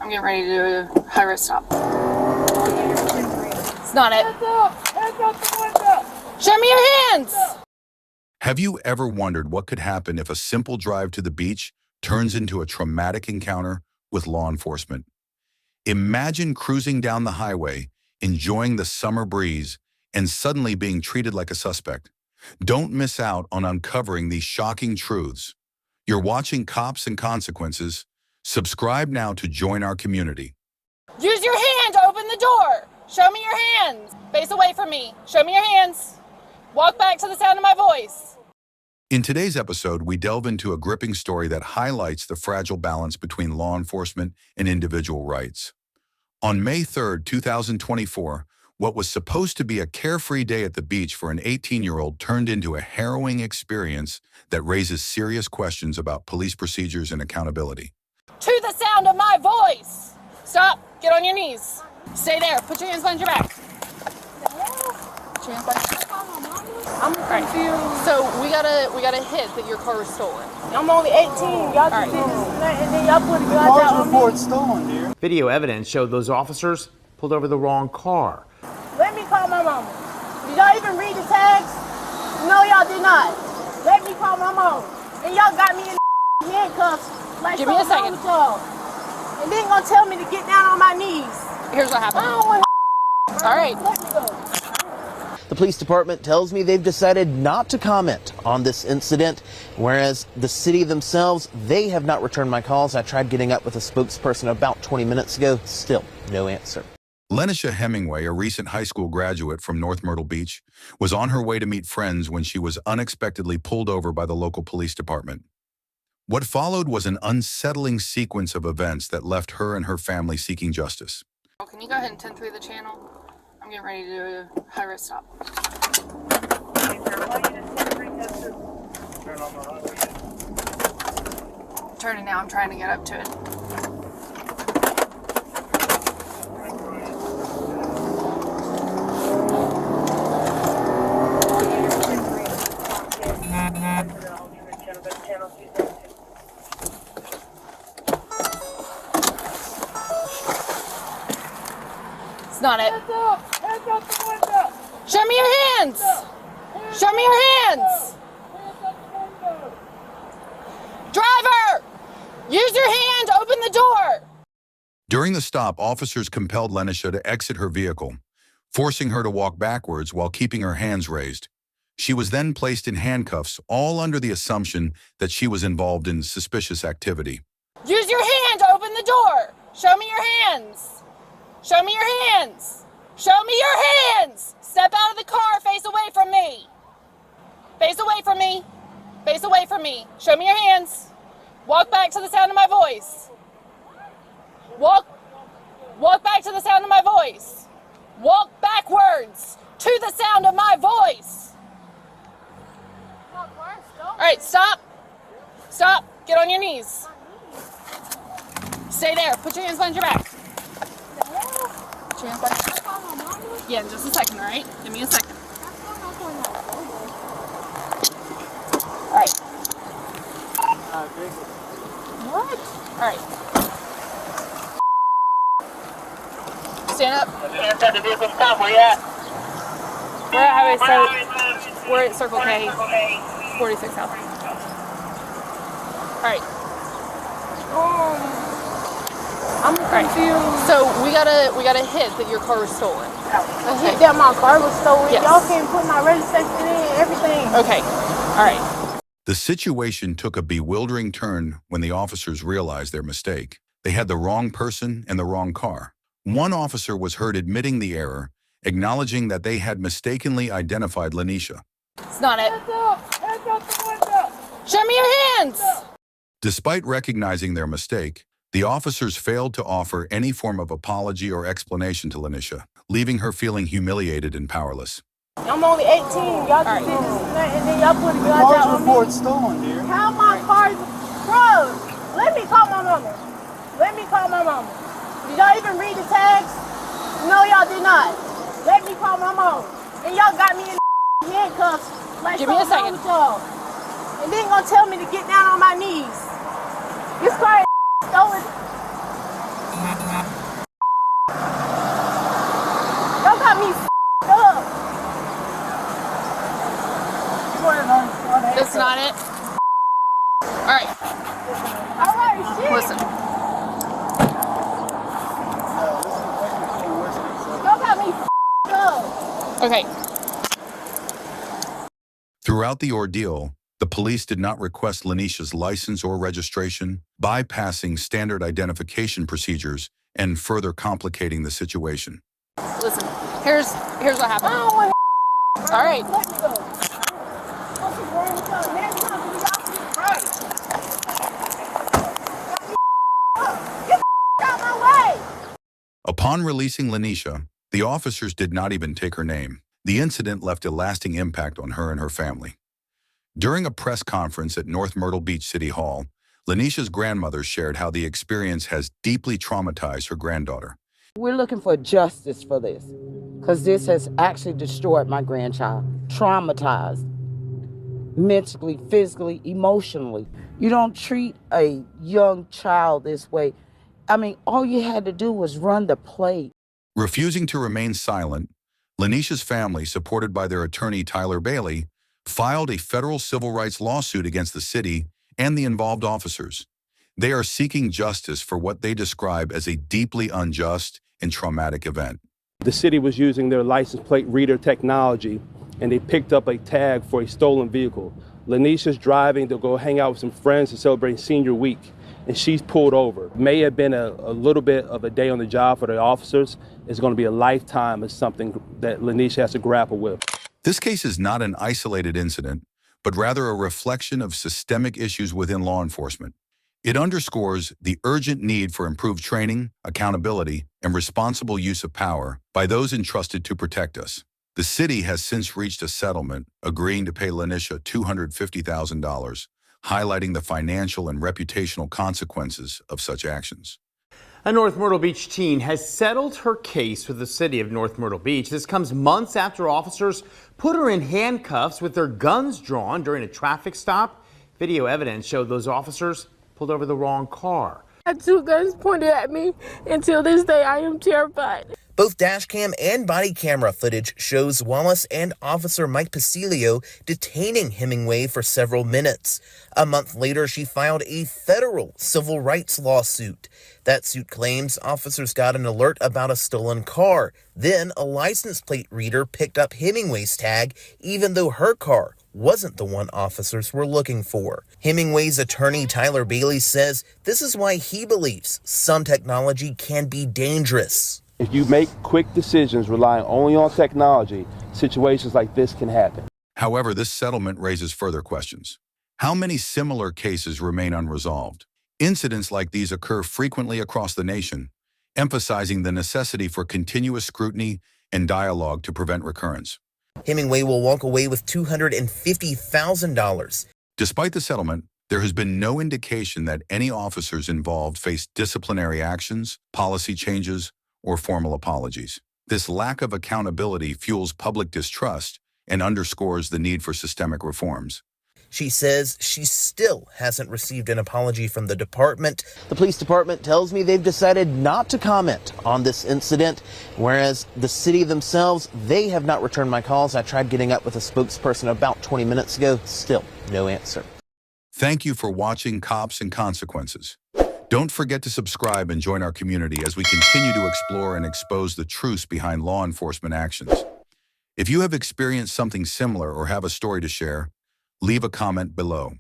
I'm getting ready to do a high-risk stop. It's not it. Show me your hands! Have you ever wondered what could happen if a simple drive to the beach turns into a traumatic encounter with law enforcement? Imagine cruising down the highway, enjoying the summer breeze, and suddenly being treated like a suspect. Don't miss out on uncovering these shocking truths. You're watching Cops and Consequences. Subscribe now to join our community. Use your hand to open the door. Show me your hands. Face away from me. Show me your hands. Walk back to the sound of my voice. In today's episode, we delve into a gripping story that highlights the fragile balance between law enforcement and individual rights. On May 3rd, 2024, what was supposed to be a carefree day at the beach for an 18-year-old turned into a harrowing experience that raises serious questions about police procedures and accountability. To the sound of my voice. Stop. Get on your knees. Stay there. Put your hands behind your back. Put your hands behind your back. I'm confused. So we got a hit that your car was stolen. I'm only 18. Y'all just did this and then y'all put a gun out on me. Report stolen, dear. Video evidence showed those officers pulled over the wrong car. Let me call my mama. Did y'all even read the tags? No, y'all did not. Let me call my mama. And y'all got me in handcuffs. Like Give me a second. And then gonna tell me to get down on my knees. Here's what happened. I don't want All right. Let me go. The police department tells me they've decided not to comment on this incident, whereas the city themselves, they have not returned my calls. I tried getting up with a spokesperson about 20 minutes ago. Still no answer. Lenisha Hemingway, a recent high school graduate from North Myrtle Beach, was on her way to meet friends when she was unexpectedly pulled over by the local police department. What followed was an unsettling sequence of events that left her and her family seeking justice. Can you go ahead and 10-3 the channel? I'm getting ready to do a high-risk stop. Turning now. I'm trying to get up to it. It's not it. Show me your hands. Show me your hands. Driver, use your hand to open the door. During the stop, officers compelled Lenisha to exit her vehicle, forcing her to walk backwards while keeping her hands raised. She was then placed in handcuffs, all under the assumption that she was involved in suspicious activity. Use your hand to open the door. Show me your hands. Show me your hands. Show me your hands. Step out of the car. Face away from me. Face away from me. Face away from me. Show me your hands. Walk back to the sound of my voice. Walk back to the sound of my voice. Walk backwards to the sound of my voice. All right, stop. Stop. Get on your knees. Stay there. Put your hands behind your back. Put your hands behind your back. Yeah, in just a second, all right? Give me a second. All right. What? All right. Stand up. Inside the vehicle stop, where you at? We're at Highway We're at Circle K, 46 South. All right. I'm confused. So we got a hit that your car was stolen. A hit that my car was stolen. Yes. Y'all can't put my registration in, everything. Okay. All right. The situation took a bewildering turn when the officers realized their mistake. They had the wrong person and the wrong car. One officer was heard admitting the error, acknowledging that they had mistakenly identified Lenisha. It's not it. Show me your hands. Despite recognizing their mistake, the officers failed to offer any form of apology or explanation to Lenisha, leaving her feeling humiliated and powerless. I'm only 18. Y'all just did this and then y'all put a gun out on me. Report stolen, dear. How my car? Bro, let me call my mama. Let me call my mama. Did y'all even read the tags? No, y'all did not. Let me call my mama. And y'all got me in handcuffs. Like Give me a second. And then gonna tell me to get down on my knees. This car is stolen. got me up. That's not it. All right, All right, shit. listen. Y'all got me up. Okay, Throughout the ordeal, the police did not request Lanisha's license or registration, bypassing standard identification procedures and further complicating the situation. listen. Here's what I happened. don't want All right. Let me go. What's wrong with y'all? Next time, we got to get right. Get the out my way. Upon releasing Lanisha, the officers did not even take her name. The incident left a lasting impact on her and her family. During a press conference at North Myrtle Beach City Hall, Lanisha's grandmother shared how the experience has deeply traumatized her granddaughter. We're looking for justice for this, because this has actually destroyed my grandchild, traumatized, mentally, physically, emotionally. You don't treat a young child this way. I mean, all you had to do was run the play. Refusing to remain silent, Lanisha's family, supported by their attorney Tyler Bailey, filed a federal civil rights lawsuit against the city and the involved officers. They are seeking justice for what they describe as a deeply unjust and traumatic event. The city was using their license plate reader technology, and they picked up a tag for a stolen vehicle. Lanisha's driving to go hang out with some friends to celebrate senior week, and she's pulled over. May have been a little bit of a day on the job for the officers. It's going to be a lifetime of something that Lanisha has to grapple with. This case is not an isolated incident, but rather a reflection of systemic issues within law enforcement. It underscores the urgent need for improved training, accountability, and responsible use of power by those entrusted to protect us. The city has since reached a settlement, agreeing to pay Lanisha $250,000, highlighting the financial and reputational consequences of such actions. A North Myrtle Beach teen has settled her case with the city of North Myrtle Beach. This comes months after officers put her in handcuffs with their guns drawn during a traffic stop. Video evidence showed those officers pulled over the wrong car. I had two guns pointed at me. Until this day, I am terrified. Both dashcam and body camera footage shows Wallace and Officer Mike Pacilio detaining Hemingway for several minutes. A month later, she filed a federal civil rights lawsuit. That suit claims officers got an alert about a stolen car. Then a license plate reader picked up Hemingway's tag, even though her car wasn't the one officers were looking for. Hemingway's attorney Tyler Bailey says this is why he believes some technology can be dangerous. If you make quick decisions relying only on technology, situations like this can happen. However, this settlement raises further questions. How many similar cases remain unresolved? Incidents like these occur frequently across the nation, emphasizing the necessity for continuous scrutiny and dialogue to prevent recurrence. Hemingway will walk away with $250,000. Despite the settlement, there has been no indication that any officers involved faced disciplinary actions, policy changes, or formal apologies. This lack of accountability fuels public distrust and underscores the need for systemic reforms. She says she still hasn't received an apology from the department. The police department tells me they've decided not to comment on this incident, whereas the city themselves, they have not returned my calls. I tried getting up with a spokesperson about 20 minutes ago. Still no answer. Thank you for watching Cops and Consequences. Don't forget to subscribe and join our community as we continue to explore and expose the truths behind law enforcement actions. If you have experienced something similar or have a story to share, leave a comment below.